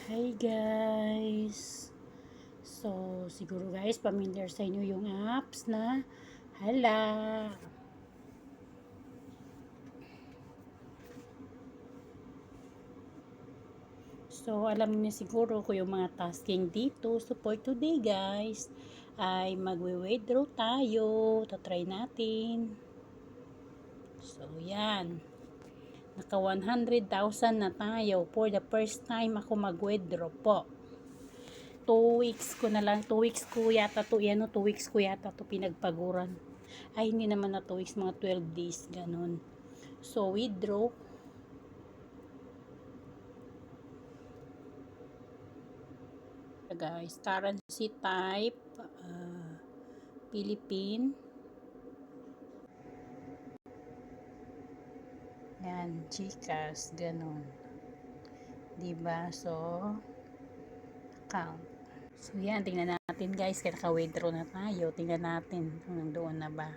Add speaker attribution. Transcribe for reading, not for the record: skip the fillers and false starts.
Speaker 1: Hi guys! So, siguro guys, familiar sa inyo yung apps na Hala. So, alam niyo siguro ko yung mga tasking dito. So, for today guys, ay magwe-withdraw tayo. Tatry natin. So, yan. Naka 100,000 na tayo. For the first time ako mag-withdraw po. 2 weeks ko na lang, 2 weeks ko yata to, 2 weeks ko yata to pinagpaguran. Ay, hindi naman na 2 weeks, mga 12 days, ganun. So, withdraw. Guys, currency type, Philippine. Yan, GCash, ganun. Diba? So, account. So, yan, tingnan natin guys, kaya naka-withdraw na tayo. Tingnan natin kung nandoon na ba.